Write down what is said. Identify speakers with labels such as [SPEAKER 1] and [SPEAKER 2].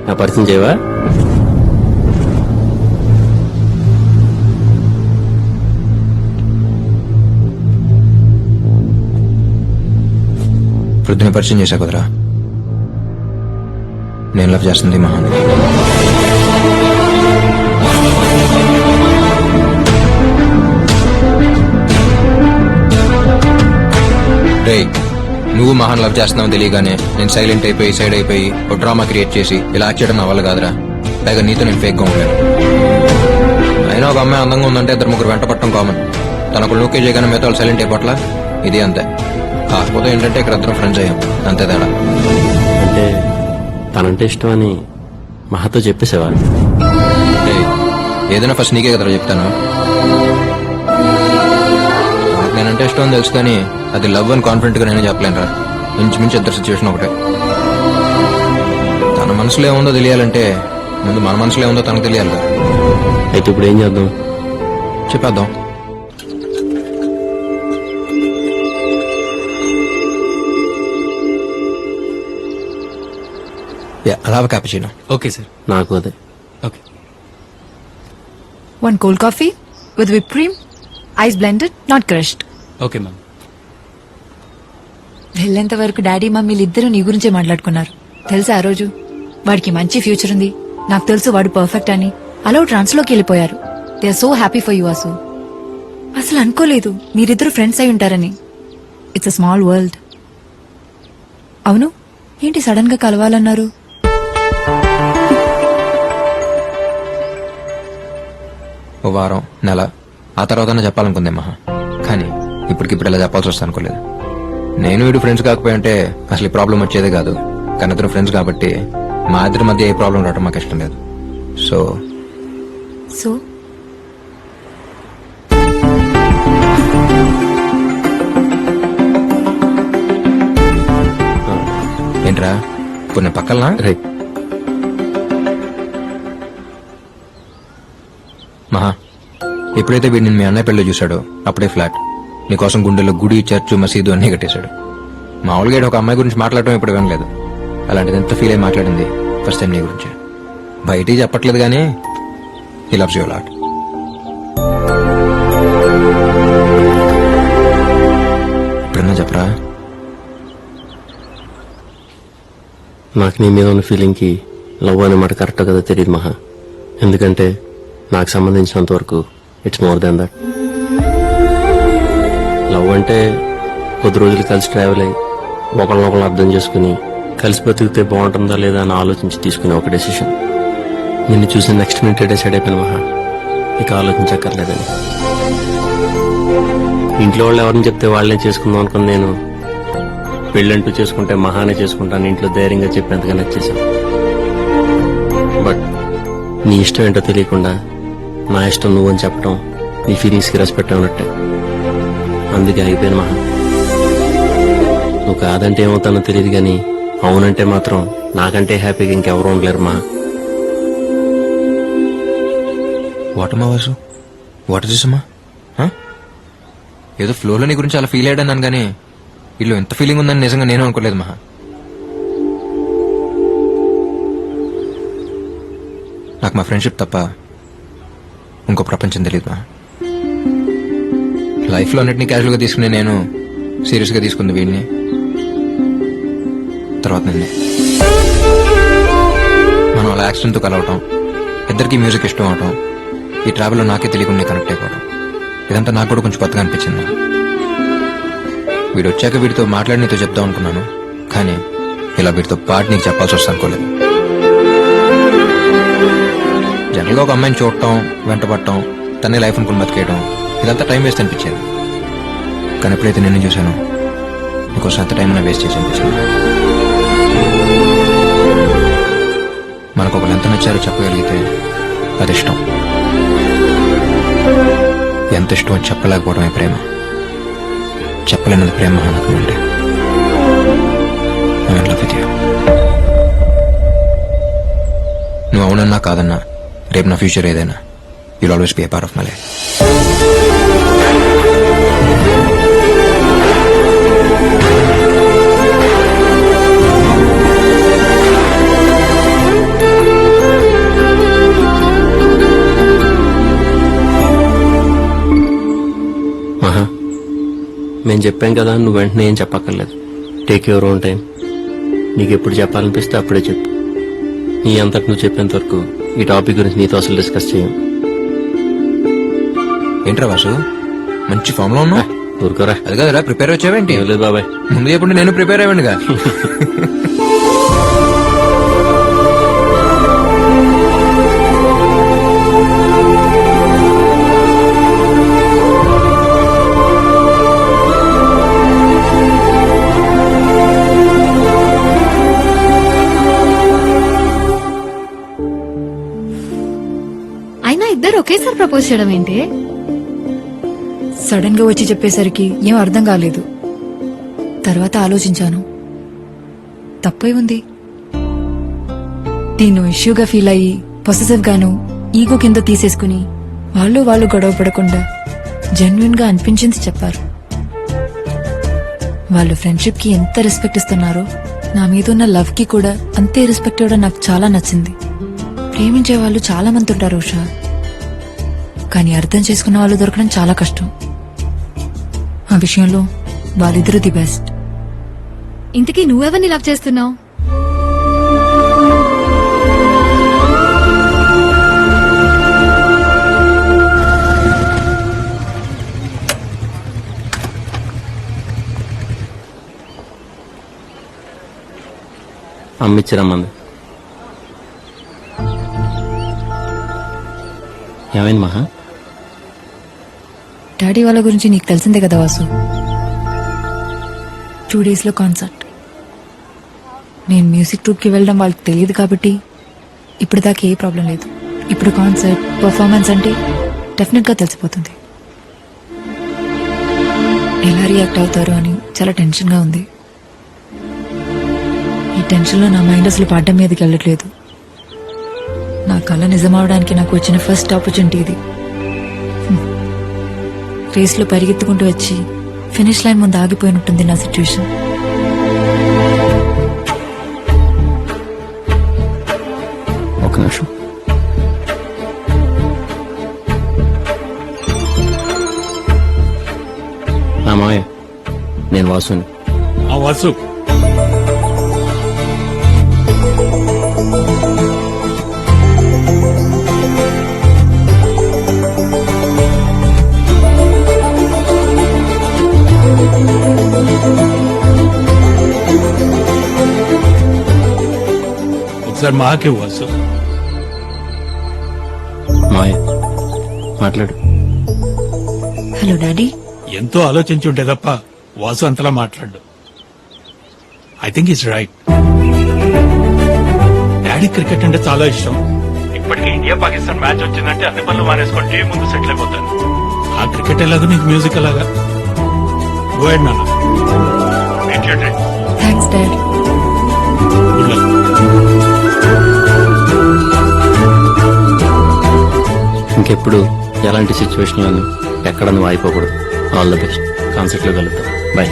[SPEAKER 1] నా పరిచయం చేయవా?
[SPEAKER 2] వృద్ధిని పరిచయం చేశా కుదరా. నేను లవ్ చేస్తుంది మహాన్. రే, నువ్వు మహాన్ లవ్ చేస్తున్నావు తెలియగానే నేను సైలెంట్ అయిపోయి సైడ్ అయిపోయి ఒక డ్రామా క్రియేట్ చేసి ఇలా యాక్ట్ చేయడం నా వల్ల కాదురా. పైగా నీతో నేను ఫేక్ గా ఉండలేను. అయినా ఒక అమ్మాయి అందంగా ఉందంటే ఇద్దరు ముగ్గురు వెంట పట్టడం కామన్. తనకు లూకే చేయగానే మిగతా వాళ్ళు సైలెంట్ అయిపోట్లా. ఇది అంతే. కాకపోతే ఏంటంటే ఇక్కడ ఇద్దరం ఫ్రెండ్స్ అయ్యాం, అంతే తేడా.
[SPEAKER 1] అంటే తనంటే ఇష్టం అని మహాతో చెప్పేసేవా?
[SPEAKER 2] రేయ్, ఏదైనా ఫస్ట్ నీకే కదరా చెప్తాను. నాకు నేనంటే ఇష్టం అని తెలుసు కానీ అది లవ్ అని కాన్ఫిడెంట్ గా నేనే చెప్పలేనురా. ఇంచుమించు ఇద్దరు సిచ్యువేషన్ ఒకటే. తన మనసులో ఏముందో తెలియాలంటే ముందు మన మనసులో ఏముందో తనకు తెలియాలి.
[SPEAKER 1] అయితే ఇప్పుడు ఏం చేద్దాం?
[SPEAKER 2] చెప్పేద్దాం. అలా క్యాపుచినో.
[SPEAKER 3] Okay sir.
[SPEAKER 1] నాకు అదే.
[SPEAKER 3] Okay.
[SPEAKER 4] One cold coffee with whipped cream, ice blended, not crushed.
[SPEAKER 3] Okay ma'am.
[SPEAKER 4] వెళ్ళేంత వరకు డాడీ మమ్మీలు ఇద్దరు నీ గురించే మాట్లాడుకున్నారు. తెలుసా ఆ రోజు వాడికి మంచి ఫ్యూచర్ ఉంది, నాకు తెలుసు వాడు పర్ఫెక్ట్ అని. అలా ట్రాన్స్ లోకి వెళ్ళిపోయారు. They are so happy for you అసు. అసలు అనుకోలేదు మీరిద్దరు ఫ్రెండ్స్ అయి ఉంటారని. It's a small world. అవును, ఏంటి సడన్ గా కలవాలన్నారు?
[SPEAKER 2] ఓ వారం నెల ఆ తర్వాతనే చెప్పాలనుకుందే మహా. కానీ ఇప్పటికిప్పుడు ఇలా చెప్పాల్సి వస్తా అనుకోలేదు. నేను వీడు ఫ్రెండ్స్ కాకపోయి అంటే అసలు ఈ ప్రాబ్లం వచ్చేదే కాదు. కానీ ఇద్దరు ఫ్రెండ్స్ కాబట్టి మా ఇద్దరి మధ్య ఏ ప్రాబ్లం రావడం మాకు ఇష్టం లేదు. సో
[SPEAKER 4] సో
[SPEAKER 2] ఏంట్రా ఇప్పుడు నేను పక్కన
[SPEAKER 1] రే,
[SPEAKER 2] మహా, ఎప్పుడైతే వీడు నేను మీ అన్నయ్య పెళ్ళి చూశాడో అప్పుడే ఫ్లాట్. నీకోసం గుండెలో గుడి, చర్చు, మసీదు అన్నీ కట్టేశాడు. మామూలుగా ఈడు ఒక అమ్మాయి గురించి మాట్లాడటం ఇప్పుడు వినలేదు. అలాంటిది ఎంత ఫీల్ అయి మాట్లాడింది ఫస్ట్ టైం నీ గురించి. బయటికి చెప్పట్లేదు కానీ హీ లవ్స్ యు లాట్. ఇప్పుడన్నా చెప్పరా.
[SPEAKER 1] నాకు నీ మీద ఉన్న ఫీలింగ్కి లవ్ అనే మాట కరెక్ట్ కదా తెలియదు మహా. ఎందుకంటే నాకు సంబంధించినంత వరకు it's more than that. Love అంటే కొద్ది రోజులు కలిసి ట్రావెల్ అయ్యి ఒకరినొకరు అర్థం చేసుకుని కలిసి బతికితే బాగుంటుందా లేదా అని ఆలోచించి తీసుకునే ఒక డెసిషన్. నిన్ను చూసి నెక్స్ట్ మినిట్ డిసైడ్ అయిపోయిన మహా, ఇక ఆలోచించక్కర్లేదని. ఇంట్లో వాళ్ళు ఎవరిని చెప్తే వాళ్ళనే చేసుకుందాం అనుకుని నేను పెళ్ళంటూ చేసుకుంటే మహానే చేసుకుంటాను ఇంట్లో ధైర్యంగా చెప్పేంతగా నచ్చేసాను. బట్ నీ ఇష్టం ఏంటో తెలియకుండా నా ఇష్టం నువ్వని చెప్పడం నీ ఫీలింగ్స్కి రెస్పెక్ట్ అన్నట్టే. అందుకే అయిపోయాను మహా. నువ్వు కాదంటే ఏమవుతానో తెలియదు కానీ అవునంటే మాత్రం నాకంటే హ్యాపీగా ఇంకెవరూ ఉండలేరు మా.
[SPEAKER 2] వాటమ్మా వాసు, వాట్ ఇస్ దిస్ అమ్మా? ఏదో ఫ్లోలో నీ గురించి అలా ఫీల్ అయ్యాను కానీ వీళ్ళు ఎంత ఫీలింగ్ ఉందని నిజంగా నేను అనుకోలేదు మహా. నాకు మా ఫ్రెండ్షిప్ తప్ప ఇంకో ప్రపంచం తెలియదు మహా. లైఫ్లో అన్నిటినీ క్యాజువల్గా తీసుకునే నేను సీరియస్గా తీసుకుంది వీడిని, తర్వాత నిన్నే. మనం అలా యాక్సిడెంట్తో కలవటం, ఇద్దరికి మ్యూజిక్ ఇష్టం అవటం, ఈ ట్రావెల్లో నాకే తెలియకుండా కనెక్ట్ అయిపోవడం, ఇదంతా నాకు కూడా కొంచెం కొత్తగా అనిపించింది. వీడు వచ్చాక వీడితో మాట్లాడి నీతో చెప్దాం అనుకున్నాను, కానీ ఇలా వీడితో పాటు నీకు చెప్పాల్సి వస్తా అనుకోలేదు. జనరల్గా ఒక అమ్మాయిని చూడటం, వెంట పడటం, తనే లైఫ్ అనుకుని బతికేయడం, ఇదంతా టైం వేస్ట్ అనిపించేది. కానీ ఎప్పుడైతే నేను చూశాను నీకోసం అంత టైం అయినా వేస్ట్ చేసి అనిపించింది. మనకు ఒకరు ఎంత నచ్చారో చెప్పగలిగితే అది ఇష్టం. ఎంత ఇష్టం అని చెప్పలేకపోవడమే ప్రేమ. చెప్పలేనది ప్రేమ నాకు అంటే నువ్వు అవునన్నా కాదన్నా రేపు నా ఫ్యూచర్ ఏదైనా you'll always be A part of my life.
[SPEAKER 1] మేము చెప్పాం కదా, నువ్వు వెంటనే ఏం చెప్పక్కర్లేదు. Take your own time. నీకు ఎప్పుడు చెప్పాలనిపిస్తే అప్పుడే చెప్పు. నీ అంతటి నువ్వు చెప్పేంత వరకు ఈ టాపిక్ గురించి నీతో అసలు డిస్కస్ చేయం.
[SPEAKER 2] ఏంట్రా వాసు, మంచి ఫామ్ లో ఉన్నావు.
[SPEAKER 1] ఊరుకోరా.
[SPEAKER 2] అది కదరా ప్రిపేర్ వచ్చావేంటి?
[SPEAKER 1] ఏం లేదు బాబాయ్.
[SPEAKER 2] ముందు చెప్పుడు నేను ప్రిపేర్ అయ్యండిగా.
[SPEAKER 3] అయినా ఇద్దరు ఒకేసారి ప్రపోజ్ చేయడం ఏంటి?
[SPEAKER 4] సడన్ గా వచ్చి చెప్పేసరికి ఏం అర్థం కాలేదు. తర్వాత ఆలోచించాను, తప్పే ఉంది. దీన్ని ఇష్యూగా ఫీల్ అయ్యి పొసెసివ్ గాను ఈగో కింద తీసేసుకుని వాళ్ళు గొడవ పడకుండా జెన్యున్ గా అనిపించింది చెప్పారు. వాళ్ళు ఫ్రెండ్షిప్ కి ఎంత రెస్పెక్ట్ ఇస్తున్నారో నా మీద ఉన్న లవ్ కి కూడా అంతే రెస్పెక్ట్ ఇవ్వడం నాకు చాలా నచ్చింది. ప్రేమించే వాళ్ళు చాలా మంది ఉంటారు ఉషా, కానీ అర్థం చేసుకున్న వాళ్ళు దొరకడం చాలా కష్టం. ఆ విషయంలో వాళ్ళిద్దరూ ది బెస్ట్.
[SPEAKER 3] ఇంతకీ నువ్వెవరిని లవ్ చేస్తున్నావు?
[SPEAKER 1] అమ్మిచ్చిరమ్మంది. ఏమైంది మహా?
[SPEAKER 4] డాడీ వాళ్ళ గురించి నీకు తెలిసిందే కదా వాసు. 2 days లో కాన్సర్ట్. నేను మ్యూజిక్ ట్రూప్ కి వెళ్ళడం వాళ్ళకి తెలియదు కాబట్టి ఇప్పుడు దాకా ఏ ప్రాబ్లం లేదు. ఇప్పుడు కాన్సర్ట్ పర్ఫార్మెన్స్ అంటే డెఫినెట్ గా తెలిసిపోతుంది. ఎలా రియాక్ట్ అవుతారు అని చాలా టెన్షన్ గా ఉంది. ఈ టెన్షన్ లో నా మైండ్ అసలు పాడడం మీదకి వెళ్ళట్లేదు. నా కళ నిజమవడానికి నాకు వచ్చిన ఫస్ట్ ఆపర్చునిటీ ఇది. రేస్ లో పరిగెత్తుకుంటూ వచ్చి ఫినిష్ లైన్ ముందు ఆగిపోయినట్టుంది నా సిచ్యువేషన్.
[SPEAKER 1] ఒక నిమిషం. నా మావయ్య, నేను వాసుని.
[SPEAKER 5] ఆ వాసు, ఒకసారి మాకే వాసు.
[SPEAKER 1] మావయ్య మాట్లాడు.
[SPEAKER 4] Hello daddy.
[SPEAKER 5] ఎంతో ఆలోచించి ఉంటే తప్ప వాసు అంతలా మాట్లాడు. I think it's right. Daddy cricket అంటే చాలా ఇష్టం. ఇప్పటికే ఇండియా పాకిస్తాన్ మ్యాచ్ వచ్చిందంటే అన్ని పనులు మానేసుకొని టీవీ ముందు సెటిల్ అయిపోతాను. ఆ క్రికెట్ ఎలాగో నీకు మ్యూజిక్ ఎలాగా. గో హెడ్ నాన్న.
[SPEAKER 4] Thanks dad.
[SPEAKER 5] Good luck.
[SPEAKER 1] ఇంకెప్పుడు ఎలాంటి సిచ్యువేషన్లోనూ ఎక్కడ నువ్వు అయిపోకూడదు. All the best. కాన్సర్ట్లో కలుద్దాం. బాయ్.